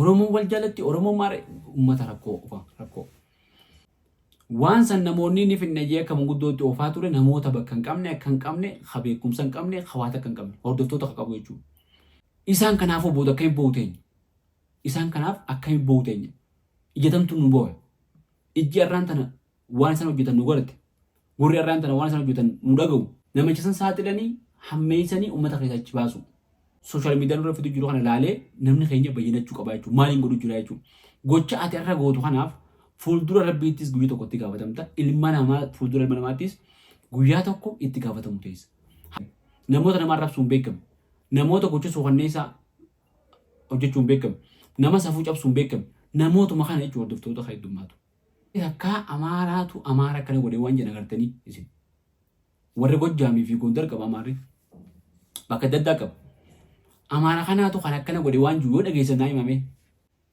Oromoon wal jaalatti Oromoon maare uummata rakkoo. Waan san namoonni ni finna jee akka manguddootti oofaa ture namoota bakka hin qabne akka hin qabne beekumsa hin qabne hawaasa akka hin qabne hordoftoota akka qabu jechuudha. Isaan kanaafuu booda akka hin booteenya. Isaan kanaaf akka hin booteenya. Ijjatamtu nu boo'e. Ijji arraan tana waan isaan hojjetan nu godhate. Gurri arraan tana waan isaan hojjetan nu dhaga'u. Namicha san saaxilanii hammeessanii uummata keessa achi baasu. Sooshaal miidiyaan irra fitu jiru kana ilaalee namni keenya bayyinachuu qaba jechuudha. Maaliin godhu jira jechuudha. Gocha ati irra gootu kanaaf fuuldura rabbiittis guyyaa tokko itti gaafatamta. Ilma namaa fuuldura ilma namaattis guyyaa tokko itti gaafatamu teessa. Namoota nama arrabsuu hin beekamu. Namoota gocha suukanneessaa hojjechuu hin beekamu. Nama safuu cabsuu hin beekamu. Namootuma kana jechuudha hordoftoota heddummaatu. Akka Amaaraatu Amaara kana godhee waan jedhan agartanii isin. Warri Gojjaamii fi Gondar qaba Amaarri. Bakka adda addaa qaba. Amaara kanaatu kan akkana godhee waan jiru yoo dhageessan naa himame.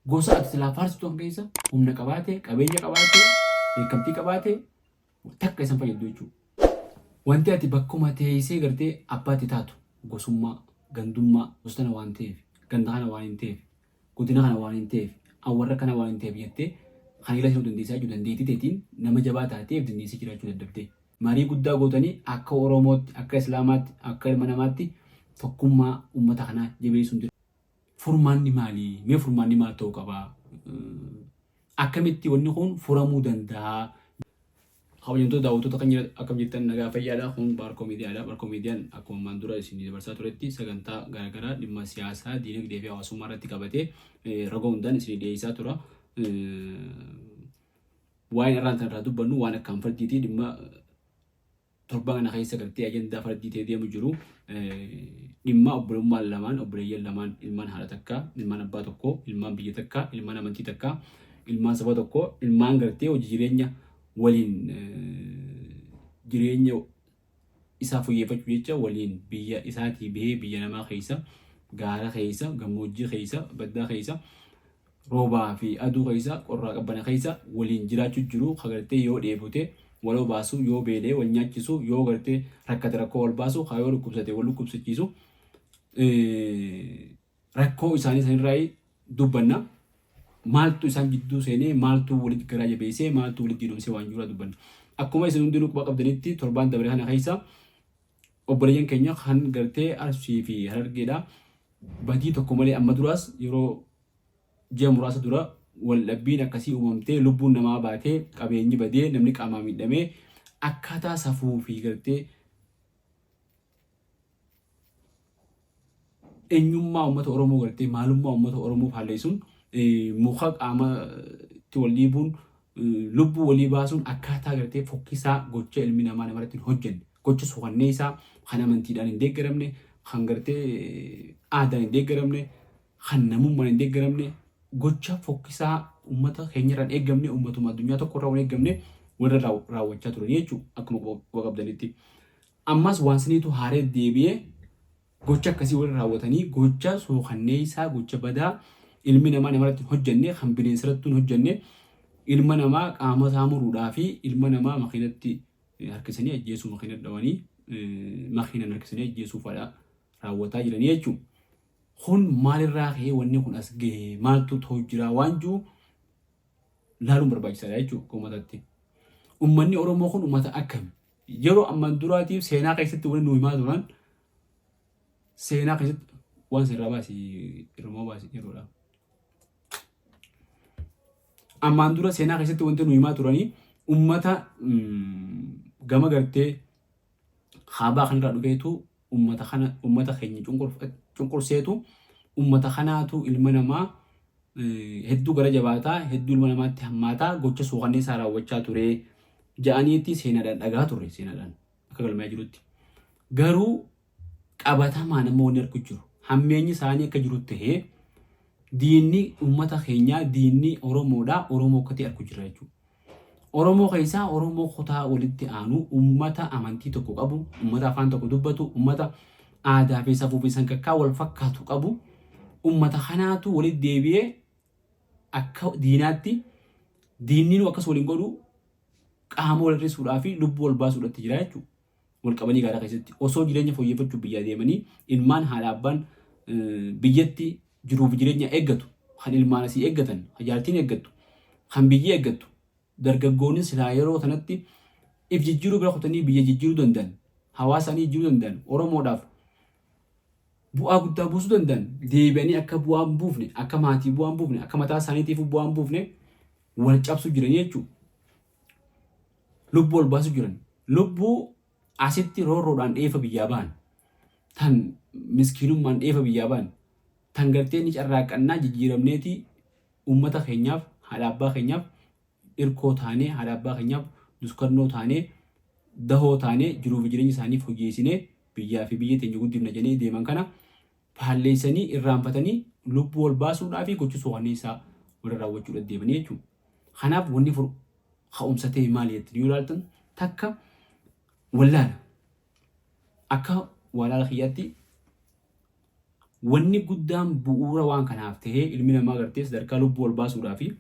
Gosa ati silaa faarsitu kan keessa humna qabaatee, qabeenya qabaatee, beekamtii qabaatee takka isan fayyadu jechuudha. Wanti ati bakkuma teessee gartee abbaatti taatu gosummaa, gandummaa, gostana waan ta'eef, ganda kana waan hin ta'eef, godina kana waan hin ta'eef, awwarra kana waan hin ta'eef jettee kan ila ishee dandeessaa jiru dandeettii teetiin nama jabaa taateef dandeessee jiraachuu dadhabdee. Marii guddaa gootanii akka Oromootti, akka Islaamaatti, akka ilma namaatti tokkummaa uummata kanaa jabeessuun jira. Furmaanni maalii? Mee furmaanni maal ta'uu qabaa? Akkamitti wanni kun furamuu danda'a? Kabajamtoota daawwattoota kan akkam jettan nagaa fayyaadha. Kun Baarkoo Miidiyaadha. Baarkoo Miidiyaan akkuma ammaan dura isin dabarsaa turetti sagantaa garaagaraa dhimma siyaasaa, diinagdee fi hawaasummaa irratti qabatee ragaa hundaan isin dhiyeessaa tura. Waan irraan irraa dubbannu waan akkaan fardiitii dhimma torban kana keessa gartee ajandaa fardiitee deemu jiru. Dhimma obbolummaan lamaan, obboleeyyan lamaan, ilmaan haadha takka, ilmaan abbaa tokko, ilmaan biyya takka, ilmaan amantii takka, ilmaan saba tokko, ilmaan gartee hojii jireenya waliin jireenya isaa fooyyeffachuu jecha waliin biyya isaatii bahee biyya namaa keessa, gaara keessa, gammoojjii keessa, baddaa keessa, roobaa fi aduu keessa, qorraa qabbana keessa waliin jiraachuu jiru. Kagartee yoo dheebotee waloo baasu, yoo beelee wal nyaachisu, yoo gartee rakkate rakkoo wal baasu, yoo dhukkubsate wal dhukkubsachiisu. Rakkoo isaanii sanirraa dubbanna. Maaltu isaan gidduu seenee, maaltu walitti garaa jabeessee, maaltu walitti hidhamsee waan jiru dubbanna. Akkuma isin hundinuu quba qabdanitti torbaan dabaree kana keessa obboleeyyan keenya kan gartee Arsii fi Harargeedha. Badii tokko malee amma duraas yeroo ji'a muraasa dura waldhabbiin akkasii uumamtee lubbuun namaa baatee qabeenyi badee namni qaamaa miidhamee akkaataa safuu fi gartee eenyummaa uummata Oromoo gartee maalummaa uummata Oromoo faalleessuun muka qaamatti wal dhiibuun lubbuu walii baasuun akkaataa gartee fokkisaa gocha ilmi namaa namarratti hin hojjenne gocha suukanneessaa kan amantiidhaan hin deeggaramne kan gartee aadaan hin deeggaramne kan namummaan hin deeggaramne gocha fokkisaa uummata keenyarraan eeggamne uummatuma addunyaa tokkorraa waan eeggamne warra raawwachaa turan jechuudha akkuma quba qabdanitti. Ammas waan saniitu haaree deebi'ee gocha akkasii warra raawwatanii gocha suukanneessaa gocha badaa ilmi namaa namarratti hojjenne kan bineensarratti hojjenne ilma namaa qaama isaa muruudhaa fi ilma namaa makiinatti harkisanii ajjeesuu makiina dhawanii makiinaan harkisanii ajjeesuu fa'aa raawwataa jiranii jechuudha. Kun maalirraa ka'ee wanni kun as gahee maaltu ta'u jira waan jiru laaluun barbaachisaadha jechuudha uummatatti. Uummanni Oromoo kun uummata akkami? Yeroo ammaan duraatiif seenaa keessatti wanni nu himaa turan seenaa keessatti waan sirraa baasii Oromoo baasii yeroodha. Ammaan dura seenaa keessatti wanti nu himaa turanii uummata gama gartee haabaa kanarraa dhufeetu uummata keenya cunqurseetu uummata kanaatu ilma namaa hedduu gara jabaataa hedduu ilma namaatti hammaataa gocha suukanneessaa raawwachaa ture ja'aniitti seenaadhaan dhagaa turre seenaadhaan akka galmaa jirutti. Garuu qabatamaa nama wanni argu jiru hammeenyi isaanii akka jiru ta'ee diinni uummata keenyaa diinni Oromoodhaa Oromoo akkatti argu jira jechuudha. Oromoo keessaa Oromoo kutaa walitti aanu uummata amantii tokko qabu, uummata afaan tokko dubbatu, uummata aadaa fi safuu fi sankakkaa wal fakkaatu qabu, uummata kanaatu walitti deebi'ee akka diinaatti diinni akkas waliin godhu qaama wal hir'isuudhaa fi lubbuu wal baasuudhaatti jira jechuudha. Wal qabanii gaara keessatti osoo jireenya fooyyeffachuuf biyya deemanii ilmaan haadha abbaan biyyatti jiruuf jireenya eeggatu kan ilmaan asii eeggatan, hajaartiin eeggattu, kan biyyi eeggattu, dargaggoonni silaa yeroo sanatti if jijjiiruu bira kutanii biyya jijjiiruu danda'an, hawaasaanii jijjiiruu danda'an, Oromoodhaaf bu'aa guddaa buusuu danda'an, deebi'anii akka bu'aa hin buufne, akka maatii bu'aa hin buufne, akka mataa isaaniitiif bu'aa hin buufne wal cabsu jiran jechuudha. Lubbuu wal baasu jiran. Lubbuu asitti roorroodhaan dheefa biyyaa ba'an. Tan miskiinummaan dheefa biyyaa ba'an. Tan gartee ni carraaqannaa jijjiiramneeti uummata keenyaaf, haadha abbaa keenyaaf irkoo taanee, haadha abbaa keenyaaf duskannoo taanee, dahoo taanee jiruuf jireenya isaaniif hojjeessinee biyyaa fi biyya teenya guddifna jedhanii deeman kana paalleessanii irraanfatanii lubbuu wal baasuudhaa fi gochuu soowwanneessaa warra raawwachuudha deemanii jechuudha. Kanaaf wanni ka'umsa ta'e maali jettanii yoo ilaaltan takka wallaala. Akka walaala kiyyaatti wanni guddaan bu'uura waan kanaaf ta'ee ilmi namaa gartee sadarkaa lubbuu wal baasuudhaa fi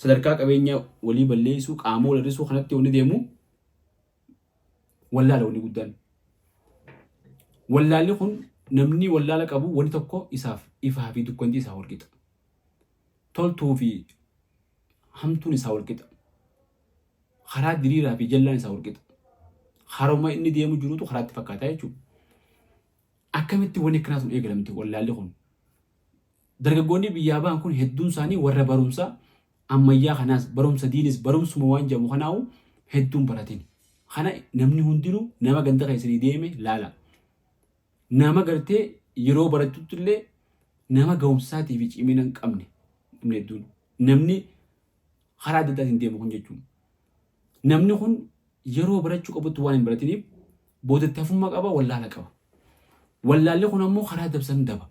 sadarkaa qabeenya walii balleessuu qaama wal hir'isuu kanatti wanni deemu wallaala wanni guddaan. Wallaalli kun namni wallaala qabu wanni tokko isaaf ifaa fi dukkanti isaa walqixa. Toltuu fi hamtuun isaa walqixa. Karaa diriiraa fi jallaan isaa walqixa. Haruma inni deemu jirutu karaatti fakkaataa jechuudha. Akkamitti wanni akkanaatu eegalamte wallaalli kun. Dargaggoonni biyyaa ba'an kun hedduun isaanii warra barumsa ammayyaa kanaas barumsa diinis barumsuma waan jedhamu kanaa'u hedduun baratin. Kana namni hundinuu nama ganda keessanii deeme laala. Nama gartee yeroo barattutti illee nama ga'umsaatii fi cimina hin qabne hedduun. Namni karaa adda addaatiin deemu kun jechuudha. Namni kun yeroo barachuu qabutti waan hin baratiniif boodatti hafummaa qaba, wallaala qaba. Wallaalli kun ammoo karaa dabsan daba.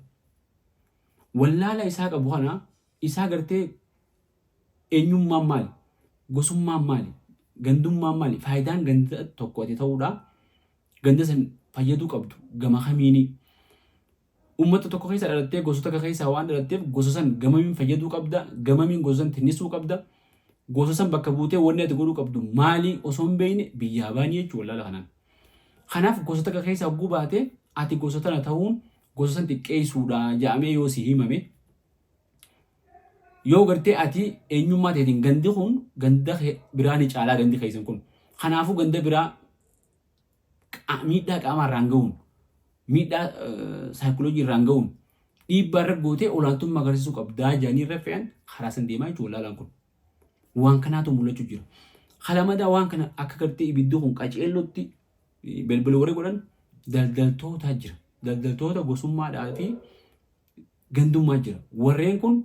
Wallaala isaa qabu kana isaa gartee eenyummaan maali? Gosummaan maali? Gandummaan maali? Faayidaan ganda tokko ati ta'uudha. Ganda san fayyaduu qabdu gama kamiini. Uummata tokko keessa dhalattee gosoota keessaa waan dhalatteef gosa san gamamiin fayyaduu qabda, gamamiin gosa san tinnisuu qabda. Gosa san bakka buutee wanni ati godhuu qabdu maali osoo hin beekne biyyaa baanii jechuudha wallaala kanaan. Kanaaf gosoota keessaa hogguu baatee ati gosa tana ta'uun gosa san xiqqeessuudha jedhamee yoo si himame. Yoo gartee ati eenyummaa ta'eetiin gandi kun ganda biraa ni caalaa gandi keessan kun. Kanaafuu ganda biraa miidhaa qaamaa irraan ga'uun, miidhaa saayikoloojii irraan ga'uun, dhiibbaa irra gootee olaantummaa agarsiisuu qabdaa jedhanii irra fe'an karaa san deemaa jechuudha wallaalaan kun. Waan kanaatu mul'achuu jira. Kalamadaa waan kana akka gartee ibiddi kun qaceellotti balbala warri godhan daldaltoota jira. Daldaltoota gosummaadhaa fi gandummaa jira. Warreen kun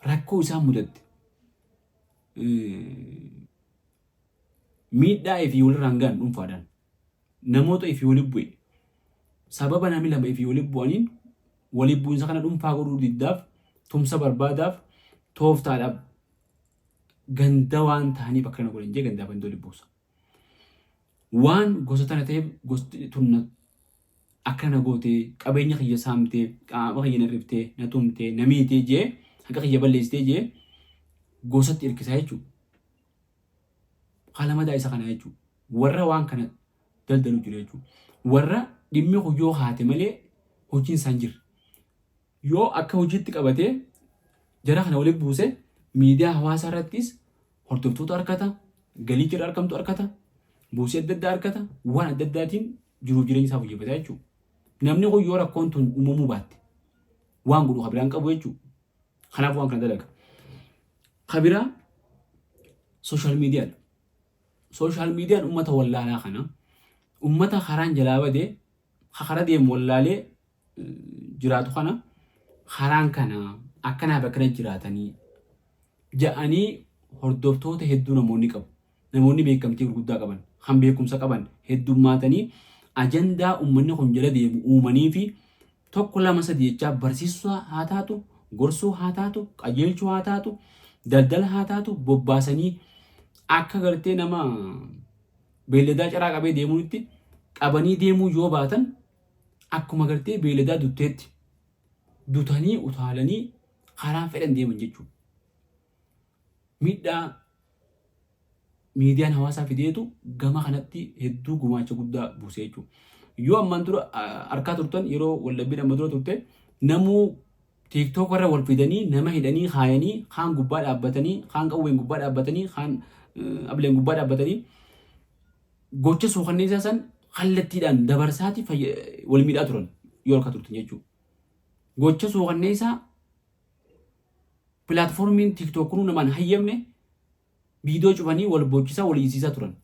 rakkoo isaan mudatte miidhaa fi walirraan ga'an dhuunfaadhaan namoota fi waliin bu'e sababa namni lama fi waliin bu'aniin waliin bu'insa kana dhuunfaa godhuu diddaaf tumsa barbaadaaf tooftaadhaaf ganda waan ta'aniif akkana godhan jee gandaa bandoo libbuusa. Waan gosa tana ta'eef gosti tunna akkana gootee qabeenya kiyya saamtee qaama kiyya narriftee na tumtee na miitee jee akka kiyya balleessitee jee gosatti hirkisaa jechuudha. Kalamadaa isa kana jechuudha. Warra waan kana daldalu jiru jechuudha. Warra dhimmi yoo haate malee hojiin isaan jirra. Yoo akka hojiitti qabatee jara kana waliin buuse miidiyaa hawaasaa irrattis hordoftoota argata, galii jira argamtu argata, buusii adda addaa argata, waan adda addaatiin jiruuf jireenya isaa hojjetaa jechuudha. Namni kun yoo rakkoon tun uumamuu baatte waan godhu kabiraan qabu jechuudha. Kanaaf waan kana dalaga. Kabiraa sooshaal miidiyaadha. Sooshaal miidiyaan uummata wallaalaa kana uummata karaan jalaa badee karaa deemu wallaalee jiraatu kana karaan kana akkanaaf akkana jiraatanii ja'anii hordoftoota hedduu namoonni qabu. Namoonni beekamtii gurguddaa qaban, kan beekumsa qaban heddummaatanii ajandaa uummanni kun jala deemu uumanii fi tokko lama sadii jechaa barsiisuu haa taatu, gorsuu haa taatu, qajeelchuu haa taatu, daldala haa taatu bobbaasanii akka gartee nama beelladaa caraa qabee deemuutti qabanii deemuu yoo baatan akkuma gartee beelladaa dutteetti dutanii utaalanii karaan fedhan deeman jechuudha. Miidhaa miidiyaan hawaasaa fideetu gama kanatti hedduu gumaacha guddaa buusee jechuudha. Yoo ammaan dura harkaa turtan yeroo wallabbiin amma dura turte namuu TikTok warra wal fidanii nama hidhanii kaayanii kaan gubbaa dhaabbatanii kaan qawween gubbaa dhaabbatanii kaan ableen gubbaa dhaabbatanii gocha suukanneessaa san kallattiidhaan dabarsaati wal miidhaa turan yoo harka turtan jechuudha. Gocha suukanneessaa pilaatfoormiin TikTok kun namaan hayyamne viidiyoo cufanii wal boochisaa wal hiisisaa turan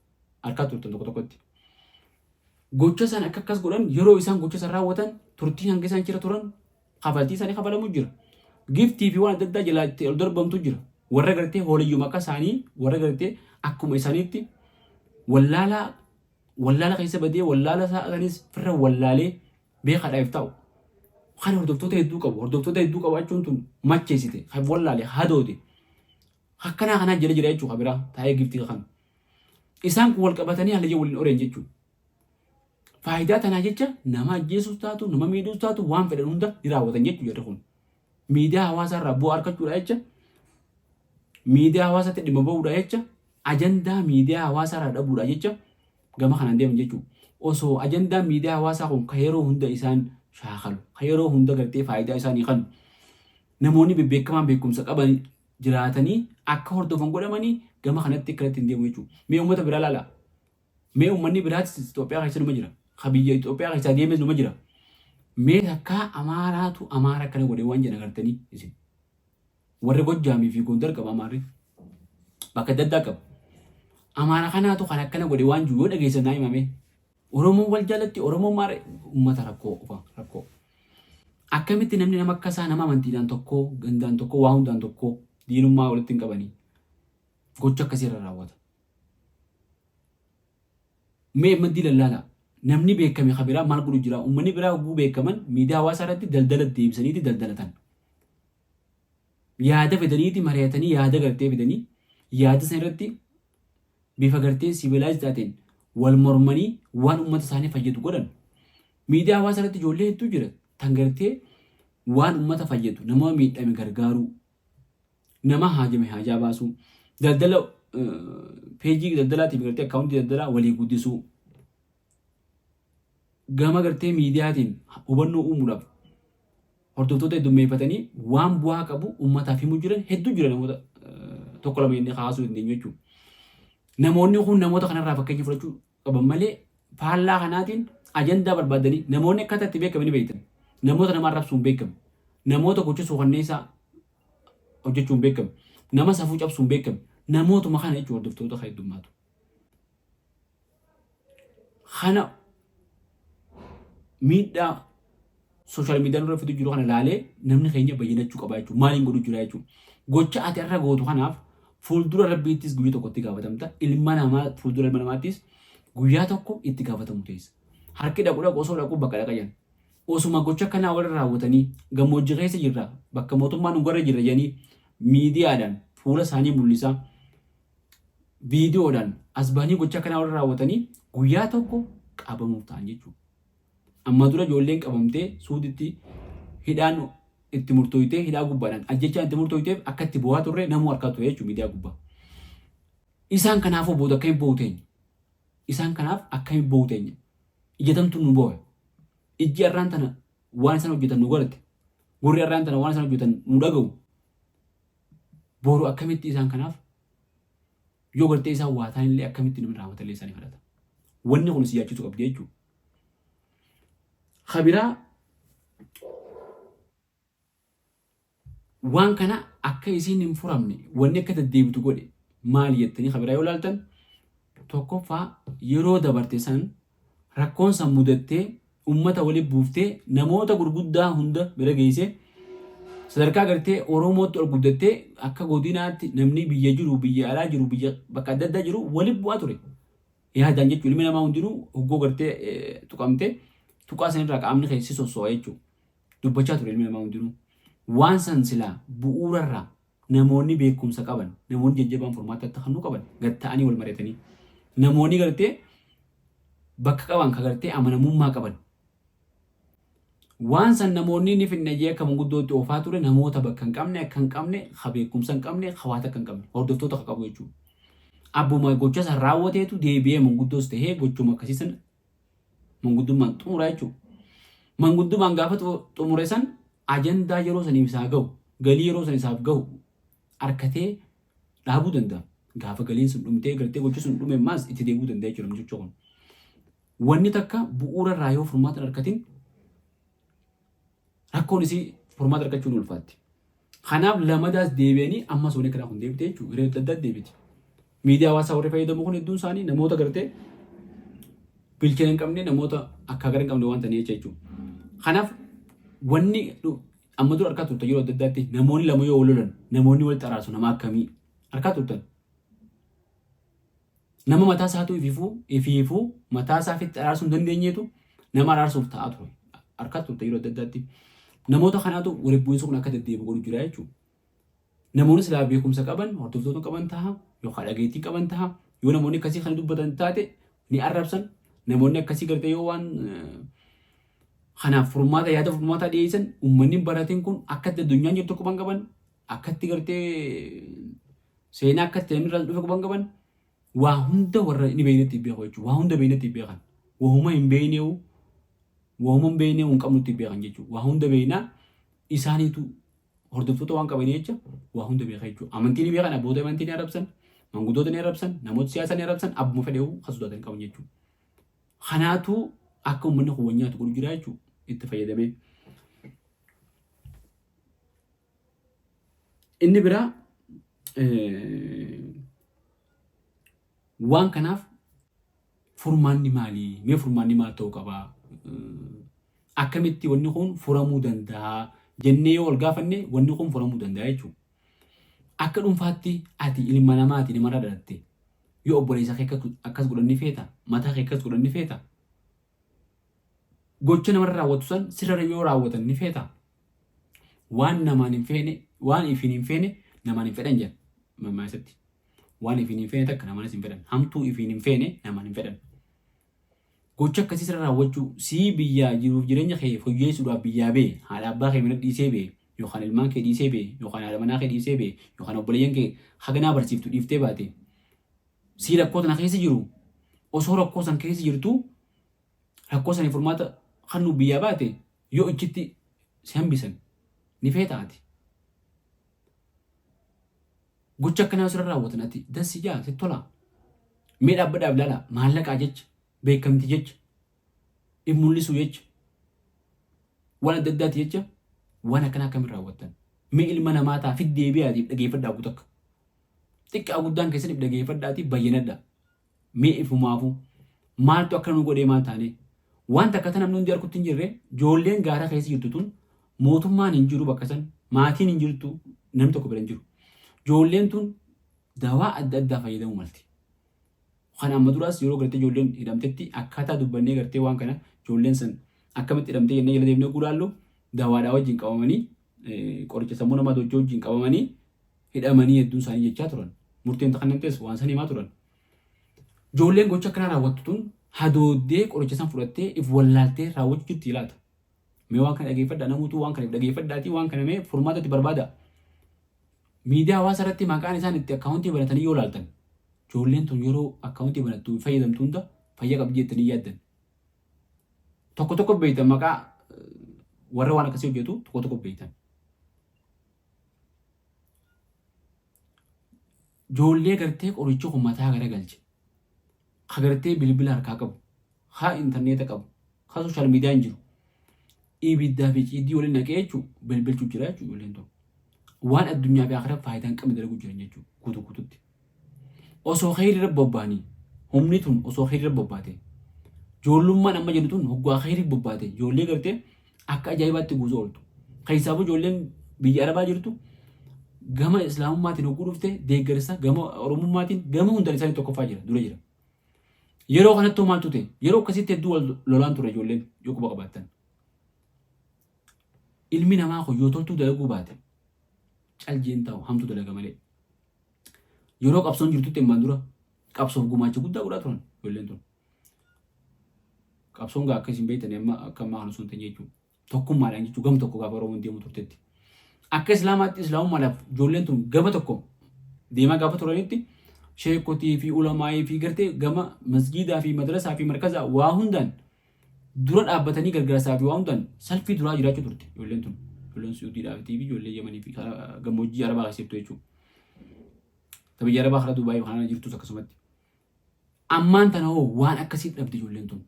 harkaa turtan tokko tokkotti. Gocha san akka akkas godhan yeroo isaan gocha san raawwatan turtiin hanga isaan jira turan kafaltii isaanii kafalamuu jira. Giftii fi waan adda addaa jalaatti ol darbamtu jira. Warra gartee hooliyyuma akka isaanii warra gartee akkuma isaaniitti wallaala keessa badee wallaala isaaniis firra wallaalee beekaadhaaf ta'u. Kan hordoftoota hedduu qabu achuun tun macheessite kan wallaale hadoote akkanaa kanaa jira jechuudha biraa taa'ee giftii kan. Isaan kun wal qabatanii haalli waliin oreen jechuudha. Faayidaa tanaa jecha nama ajjeesuus taatu nama miidhuus taatu waan fedhan hunda ni raawwatan jechuudha kun. Miidiyaa hawaasaa irraa bu'aa argachuudha jecha miidiyaa hawaasaatti dhimma ba'uudha jecha ajandaa miidiyaa hawaasaa irraa dhabuudha jecha gama kanaan deeman jechuudha. Osoo ajandaa miidiyaa hawaasaa kun kan yeroo hunda isaan shaakalu kan yeroo hunda gartee faayidaa isaanii kan namoonni bebbeekamaan beekumsa qaban jiraatanii akka hordofan godhamanii gama kanatti kanatti hin deemu jechuudha. Mee uummata biraa laala. Mee uummanni biraatis Itoophiyaa keessa numa jira. Kabiyya Itoophiyaa keessa deemes numa jira. Mee akka Amaaraatu Amaara akkana godhe waan jedhan agartanii isin. Warri Gojjaamii fi Gondar qaba Amaarri. Bakka adda addaa qaba. Amaara kanaatu kan akkana godhe waan jiru yoo dhageessan naa himame. Oromoon wal jaalatti Oromoon maara uummata rakkoo. Akkamitti namni nama akka isaa nama amantiidhaan tokkoo gandaan tokkoo waa hundaan tokkoo diinummaa walitti hin qabanii gocha akkasii irra raawwata. Mee maddii lallaala namni beekame kabiraa maal godhu jira uummanni biraa oguu beekaman miidiyaa hawaasaa irratti daldala deebisaniiti daldalatan. Yaada fedaniiti mari'atanii yaada gartee fedanii yaada san irratti bifa gartee sibiilaayiz taateen wal mormanii waan uummata isaanii fayyadu godhan. Miidiyaa hawaasaa irratti ijoollee hedduu jira tan gartee waan uummata fayyadu nama miidhame gargaaruu nama haajame haajaa baasuu daldala peejii daldalaatiif gartee akkaawuntii daldalaa walii guddisuu gama gartee miidiyaatiin hubannoo uumuudhaaf hordoftoota heddummeeffatanii waan bu'aa qabu uummataaf himuu jiran hedduu jira namoota tokko lama inni kaasuu dandeenyu jechuudha. Namoonni kun namoota kanarraa fakkeenya fudhachuu qaban malee faallaa kanaatiin ajandaa barbaadanii namoonni akkaataa itti beekamanii beektan namoota nama arrabsuun beekamu namoota gocha suukanneessaa hojjechuun beekamu nama safuu cabsuun beekamu namootuma kana jechuun hordoftoota heddummaatu. Kana miidhaa sooshaal miidiyaan irra fidu jiru kana laalee namni keenya bayyinachuu qaba jechuudha. Maaliin godhu jira jechuudha. Gocha ati irra gootu kanaaf fuuldura rabbiittis guyyaa tokko itti gaafatamta. Ilma namaa fuuldura ilma namaattis guyyaa tokko itti gaafatamu teessa. Harki dhaqu osoo dhaqu bakka dhaqayan. Osuma gocha kanaa warra raawwatanii gammoojjii keessa jirra bakka mootummaan nu garra jirra jedhanii miidiyaadhaan fuula isaanii mul'isaa viidiyoodhaan as bahanii gocha kanaa warra raawwatanii guyyaa tokko qabamuuf ta'an jechuudha. Amma dura ijoolleen qabamtee suuditti hidhaan itti murtooytee hidhaa gubbaadhaan ajjechaan itti murtooyteef akka itti bu'aa turre namuu harkaa ture jechuudha miidiyaa gubbaa. Isaan kanaafuu booda akka hin booteenya. Isaan kanaaf akka hin booteenya. Ijjatamtu nu boo'e. Ijji arraan tana waan isaan hojjetan nu godhate. Gurri arraan tana waan isaan hojjetan nu dhaga'u. Boru akkamitti isaan kanaaf yoo gartee isaan waataan illee akkamitti namni raawwatallee isaanii kadhata. Wanni kun si yaachisu qabdi jechuudha. Kabiraa waan kana akka isiin hin furamne wanni akka deddeebitu godhe maal jettanii kabiraa yoo laaltan tokkoffaa yeroo dabarte san rakkoon san mudattee ummata waliin buuftee namoota gurguddaa hunda bira geessee sadarkaa gartee Oromootti ol guddattee akka godinaatti namni biyya jiru biyya alaa jiru biyya bakka adda addaa jiru waliin bu'aa ture. Yaadaan jechuun ilmi namaa hundinuu hoggoo gartee tuqamtee tuqaa sanirraa qaamni keessi sosso'a jechuudha. Dubbachaa ture ilmi namaa hundinuu. Waan san silaa bu'uurarraa namoonni beekumsa qaban namoonni jajjabaan furmaata akka hannuu qaban gatta'anii wal mari'atanii namoonni gartee bakka qaban ka gartee amanamummaa qaban. Waan san namoonni ni finna jee akka manguddootti oofaa ture namoota bakka hin qabne akka hin qabne ka beekumsa hin qabne hawaasa akka hin qabne hordoftoota akka qabu jechuudha. Abbuma gocha san raawwateetu deebi'ee manguddoos tahee gochuma akkasiisan manguddummaan xumura jechuudha. Manguddumaan gaafa xumure san ajandaa yeroo saniif isaa gahu galii yeroo san isaaf gahu harkatee dhaabuu danda'a. Gaafa galiin sun dhumtee gartee gochi sun dhume maas itti deebi'uu danda'a jechuudha namtichi kun. Wanni takka bu'uura irraa yoo furmaata harkatiin rakkoon isii furmaata harkachuun ulfaatti. Kanaaf lamadaas deebi'anii ammas wanni kanaa kun deebite jechuudha. Yeroo adda addaa deebite. Miidiyaa hawaasaa warri fayyadamu kun hedduun isaanii namoota gartee bilchina hin qabne namoota akka gara hin qabne waan ta'aniif jechuudha. Kanaaf wanni amma dura harkaa turtan yeroo adda addaatti namoonni lama yoo wal lolan namoonni wal xaraasu nama akkamii harkaa turtan. Nama mataa isaatu ifiifuu mataa isaa fitti araarsuu hin dandeenyeetu nama araarsuuf ta'aa ture. Harkaa turtan yeroo adda addaatti. Namoota kanaatu walitti bu'iinsa kun akka deddeebi'u godhu jira jechuudha. Namoonni silaa beekumsa qaban hordoftoota qaban ta'a yookaan dhageettii qaban ta'a yoo namoonni akkasii kan dubbatan taate ni arrabsan namoonni akkasii gartee yoo waan kanaaf furmaata yaada furmaata dhiyeessan uummanni barateen kun akka addunyaan jirtu quban qaban akkatti gartee seenaa akkatti namni irraa dhufe quban qaban waa hunda warra ni beeynetti beeku jechuudha. Waa hunda beeynetti beekan. Waahuma hin beeyneewu waahuma hin beeyneewu hin qabnutti beekan jechuudha. Waa hunda beeynaa isaaniitu hordoftoota waan qabanii jecha waa hunda beeka jechuudha. Amantii ni beekan abboota amantii ni arrabsan manguddoota ni arrabsan namoota siyaasaa ni arrabsan abbuma fedheewu kan sodaatan qaban jechuudha. Kanaatu akka uummanni kun wanyaatu godhu jira jechuudha. Itti fayyadamee. Inni biraa waan kanaaf furmaanni maalii? Mee furmaanni maal ta'uu qabaa? Akkamitti wanni kun furamuu danda'a? Jennee yoo wal gaafanne wanni kun furamuu danda'a jechuudha. Akka dhuunfaatti ati ilma namaati namarraa dhalatte yoo obboleessa kee akkas godhanni feeta mataa kee akkas godhanni feeta gocha namarra raawwatu san sirra yoo raawwatan ni feeta waan namaan hin feene waan ifiin hin feene namaan hin fedhan jedha mammaasatti waan ifiin hin feene takka namaanis hin fedhan hamtuu ifiin hin feene namaan hin fedhan gocha akkasii sirra raawwachuu sii biyyaa jiruuf jireenya kee fooyyessuudhaaf biyyaa bee haadha abbaa kee mana dhiisee bee yookaan ilmaan kee dhiisee bee yookaan haadha manaa kee dhiisee bee yookaan obboleeyyan kee haganaa barsiiftu dhiiftee baate sii rakkoo sana keessa jiru osoo rakkoo san keessa jirtu rakkoo saniif furmaata kan biyyaa baate yoo ichitti si hambisan ni feetaati. Gocha akkanaa sirra raawwatan ati dassi jaa si tola. Mee dhaabbadhaaf laala maallaqaa jecha beekamti jecha hin mul'isu jecha waan adda addaati jecha waan akkanaa akkamiin raawwatan. Mee ilma namaa ta'a fiddee biyaatiif dhageeffadhaa guutuu akka. Xiqqaa guddaan keessatti dhageeffadhaatiif bayyanadha. Mee ifumaafu maaltu akka nu godhee maal taane wanta akka namni hundi argutti hin jirre ijoolleen gaara keessa jirtu tun mootummaan hin jiru bakka san maatiin hin jirtu namni tokko bira hin jiru. Ijoolleen tun dawaa adda addaa fayyadamuu malti. Kan amma duraas yeroo gartee ijoolleen hidhamtetti akkaataa dubbannee gartee waan kana ijoolleen san akkamitti hidhamtee jennee jala deemnee guraallu dawaadhaa wajjin qabamanii qoricha sammuu namaa hojii wajjin qabamanii hidhamanii hedduun isaanii jechaa turan. Murteen takannantees waan san himaa turan. Ijoolleen gocha akkanaa raawwattu tun hadooddee qoricha san fudhattee if wallaaltee raawwachuu jirti laata. Mee waan kana dhageeffadhaa namuutu waan kana dhageeffadhaatii waan kana mee furmaatatti barbaada. Miidiyaa hawaasaa irratti maqaan isaan itti akkaawuntii banatanii yoo laaltan ijoolleen tun yeroo akkaawuntii banattu fayyadamtu hunda fayyaa qabdi jettanii yaaddan. Tokko tokko beektan maqaa warra waan akkasii hojjetu tokko tokko beektan. Ijoollee gartee qoricha kun mataa garagalche. Ha gartee bilbila harkaa qabu. Ha intarneeta qabu. Ha sooshaal miidiyaa hin jiru. Ibiddaa fi ciiddii waliin naqee jechuun bilbilchuu jira jechuudha ijoolleen tun. Waan addunyaa fi akhiraa faayidaan qabne dalaguu jiran jechuudha guutuu guutuutti. Osoo khayri irra bobbaanii humni tun osoo khayri irra bobbaate ijoollummaan amma jennu tun hoggaa khayri bobbaate ijoollee gartee akka ajaa'ibaatti guutuu ooltu. Keessaafu ijoolleen biyya Arabaa jirtu gama Islaamummaatiin hogguu dhufte deeggarsa gama Oromummaatiin gama hundaan isaanii tokkoffaa jira dura jira. Yeroo kanatti maaltu ta'e yeroo akkasitti hedduu wal lolaan ture ijoolleen yoo quba qabaatan. Ilmi namaa kun yoo toltuu dalaguu baate caljiin ta'u hamtu dalaga malee. Yeroo qabsoon jirtutti immaan dura qabsoof gumaacha guddaa godhaa turan ijoolleen tun. Qabsoon gaa akkasiin beektan amma akka ammaa kana sun ta'e jechuudha. Tokkummaadhaan jechuudha gama tokko gaafa Oromoon deemu turtetti. Akka Islaamaatti Islaamummaadhaaf ijoolleen tun gama tokko deemaa gaafa turanitti sheekotii fi ulamaa'ii fi gartee gama masjiidaa fi madrasaa fi markazaa waa hundaan dura dhaabbatanii gargaarsaa fi waa hundaan salfii duraa jiraachuu turte ijoolleen tun. ijoolleen Suudiidhaatii fi ijoollee Yemanii fi gammoojjii Arabaa keessattuu jechuudha. Biyya Arabaa kana Dubaayii kana jirtus akkasumatti. Ammaan tana hoo waan akkasii dhabde ijoolleen tun.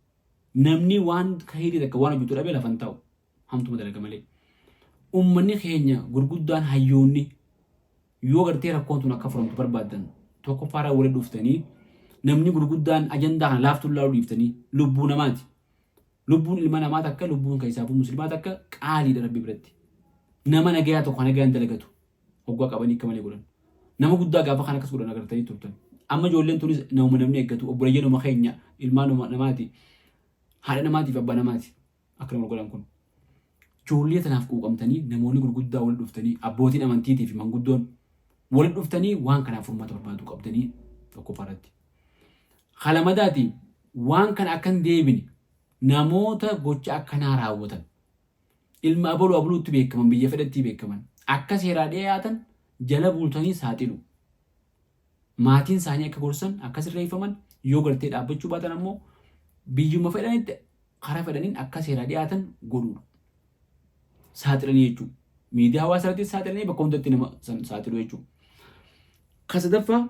Namni waan kahirii takka waan hojjetu dhabee lafan taa'u. Hamtuma dalaga malee. Uummanni keenya gurguddaan hayyoonni yoo gartee rakkoon tun akka furamtu barbaadan tokko faaraa waliin dhuftanii namni gurguddaan ajandaa kana laaftuu laaluu dhiiftanii lubbuu namaati. Lubbuun ilma namaa takka lubbuun keessaafu musliimaa takka qaaliidha Rabbi biratti. Nama nagayaa tokko nagayaan dalagatu hoggaa qabanii akka malee godhan. Nama guddaa gaafa kan akkas godhan agartanii turtan. Amma ijoolleen tunis nama namni eeggatu obboleeyyan nama keenya ilmaan namaati haadha namaatiif abbaa namaati akka nama godhan kun. Ijoollee tanaaf quuqamtanii namoonni gurguddaa waliin dhuftanii abbootiin amantiitii fi manguddoon waliin dhuftanii waan kanaaf furmaata barbaadu qabdanii tokko faratti. Halamadaati waan kana akka hin deebine namoota gocha akkanaa raawwatan ilma abaluu abluutti beekaman biyya fedhatti beekaman akka seeraa dhiyaatan jala bultanii saaxilu. Maatiin isaanii akka gorsan akka sirreeffaman yoo gartee dhaabbachuu baatan ammoo biyyuma fedhanitti karaa fedhaniin akka seeraa dhiyaatan godhuudha. Saaxilanii jechuudha. Miidiyaa hawaasaa irratti saaxilanii bakka hundatti nama saaxilu jechuudha. Kasadaffaa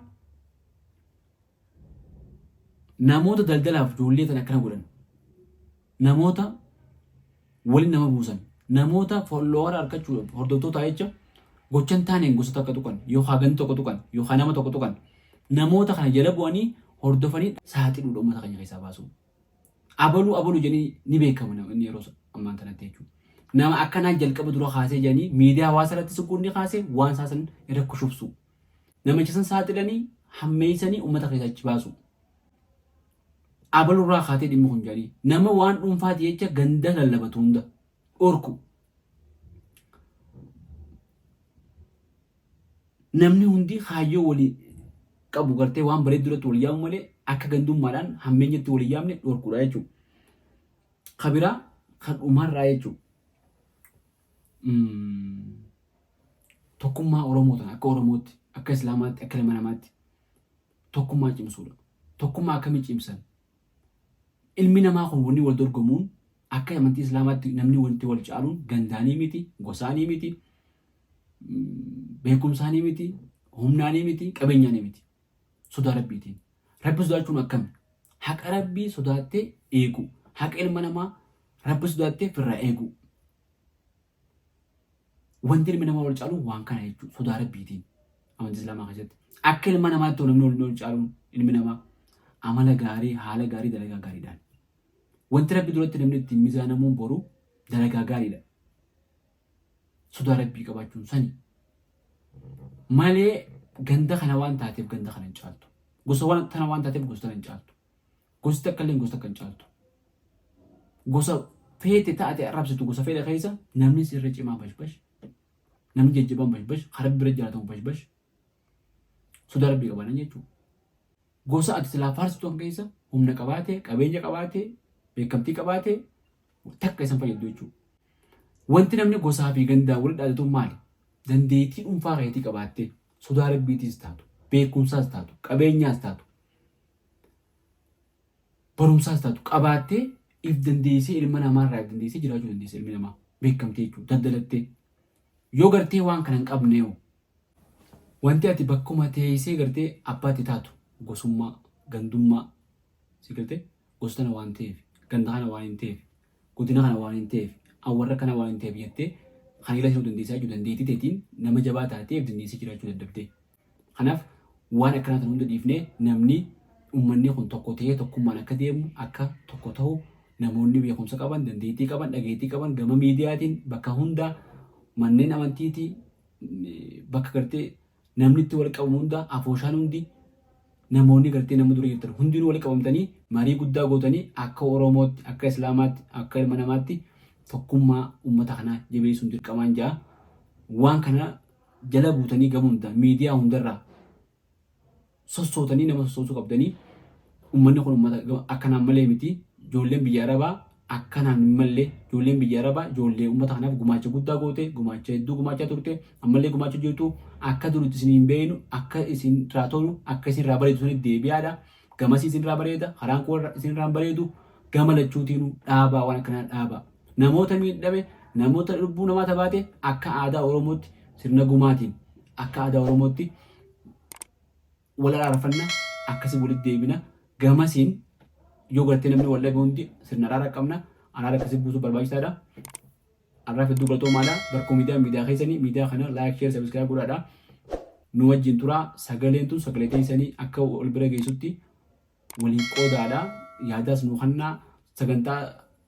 namoota daldalaaf ijoollee tan akkana godhan. Namoota waliin nama buusan. Namoota folloowara argachuudhaaf hordoftoota jecha gochan taaneen gosa tokko tuqan yookaan gan tokko tuqan yookaan nama tokko tuqan namoota kana jala bu'anii hordofanii saaxiluudha uummata keenya keessaa baasu. Abaluu jedhanii ni beekamu namni yeroo ammaan kanatti jechuudha. Nama akkanaa jalqaba dura kaasee jedhanii miidiyaa hawaasaa irratti suguunni kaasee waan saasan irra kushubsu. Namicha san saaxilanii hammeessanii uummata keessaa achi baasu. Abaluu irraa kaatee dhimma kun jedhanii nama waan dhuunfaati jecha ganda lallabatu hunda orku. Namni hundi kaayyoo walii qabu gartee waan bareedu duratti walii yaamu malee akka gandummaadhaan hammeenyatti walii yaamne dhorkuudha jechuudha. Kabiraa kan dhumarraa jechuudha. Tokkummaa Oromootaan akka Oromootti akka Islaamaatti akka ilma namaatti tokkummaa cimsuudha. Tokkummaa akkamii cimsan? Ilmi namaa kun wanni wal dorgomuun akka amantii Islaamaatti namni wanti wal caaluun gandaanii miti, gosaanii miti. Beekumsaanii miti, humnaanii miti, qabeenyaanii miti. Sodaa Rabbiitiin. Rabbi sodaachuun akkami? Haqa Rabbii sodaattee eegu. Haqa ilma namaa Rabbi sodaattee firraa eegu. Wanti ilmi namaa wal caaluun waan kana jechuudha. Sodaa Rabbiitiin. Amantii Islaamaa keessatti. Akka ilma namaatti namni wal caaluun ilmi namaa amala gaarii, haala gaarii, dalagaa gaariidhaan. Wanti Rabbi duratti namni ittiin mizaanamuun boru dalagaa gaariidha. Sodaa Rabbii qabaachuun sani. Malee ganda kana waan taateef ganda kana hin caaltu. Gosa waan tana waan taateef gosa tana hin caaltu. Gosti akka illee gosa akka hin caaltu. Gosa feete taate arrabsitu gosa feete keessa namni sirra cimaa bashbash. Namni jajjabaan bashbash. Harabbi bira jiraatamu bashbash. Sodaa Rabbii qabaanan jechuudha. Gosa ati silaa faarsitu keessa humna qabaatee, qabeenya qabaatee, beekamtii qabaatee takka isan fayyadu jechuudha. Wanti namni gosaa fi gandaa wal dhaadatu maali? Dandeettii dhuunfaa keetii qabaattee sodaa Rabbiitiis taatu, beekumsaas taatu, qabeenyaas taatu, barumsaas taatu qabaattee if dandeessee ilma namaarraa if dandeessee jiraachuu dandeessee ilmi namaa beekamtee jechuudha. Daldalattee yoo gartee waan kana hin qabne wanti ati bakkuma teessee gartee abbaatti taatu gosummaa, gandummaa si galtee gosa tana waan ta'eef, ganda kana waan hin ta'eef, godina kana waan hin ta'eef, awwarra kana waan hin ta'eef jettee kan ila jiru dandeessaa jiru dandeettii teetiin nama jabaa taateef dandeessee jiraachuu dadhabdee. Kanaaf waan akkanaa tan hunda dhiifnee namni uummanni kun tokko ta'ee tokkummaan akka deemu akka tokko ta'u namoonni beekumsa qaban, dandeettii qaban, dhageettii qaban gama miidiyaatiin bakka hundaa manneen amantiitii bakka gartee namni itti wal qabamu hundaa afooshaan hundi namoonni gartee nama dura jirtan hundinuu wal qabamtanii marii guddaa gootanii akka Oromootti, akka Islaamaatti, akka ilma namaatti tokkummaa uummata kanaa jabeessuun dirqamaan jaa waan kana jala buutanii gama hundaa miidiyaa hundarraa sossootanii nama sossoosuu qabdanii uummanni kun uummata akkanaan malee miti ijoolleen biyya Arabaa akkanaan malee ijoolleen biyya Arabaa ijoollee uummata kanaaf gumaacha guddaa goote gumaacha hedduu gumaachaa turte ammallee gumaacha jirtu akka durutti isin hin beenu akka isin irraa tolu akka isin irraa bareedu sunitti deebi'aadha gamasii isin irraa bareeda karaan koo isin irraa bareedu gama lachuutiinuu dhaabaa waan akkanaa dhaabaa namoota miidhame namoota lubbuu namaa tabaate akka aadaa Oromootti sirna gumaatiin akka aadaa Oromootti wal araarfannaa akkasii walitti deebina gamasiin yoo gartee namni wal dhabe hundi sirna araara qabna araara akkasii buusuu barbaachisaadha. Arraaf hedduu galtoomaadha. Barkuu miidiyaa keessanii miidiyaa kana laayik sheer sabiskiraayib godhaadha. Nu wajjin turaa sagaleen tun sagalee teessanii akka wal bira geessutti waliin qoodaadha. Yaadaas nu kannaa sagantaa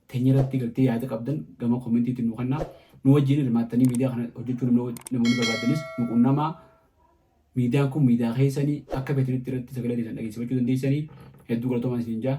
teenya irratti gartee yaada qabdan gama koomentiitti nu kannaa. Nu wajjin hirmaattanii miidiyaa kana hojjechuu namoonni barbaadanis nu qunnamaa. Miidiyaan kun miidiyaa keessanii akka feetanitti irratti sagalee teessan dhageessifachuu dandeessanii hedduu galtoomaa isin jaa.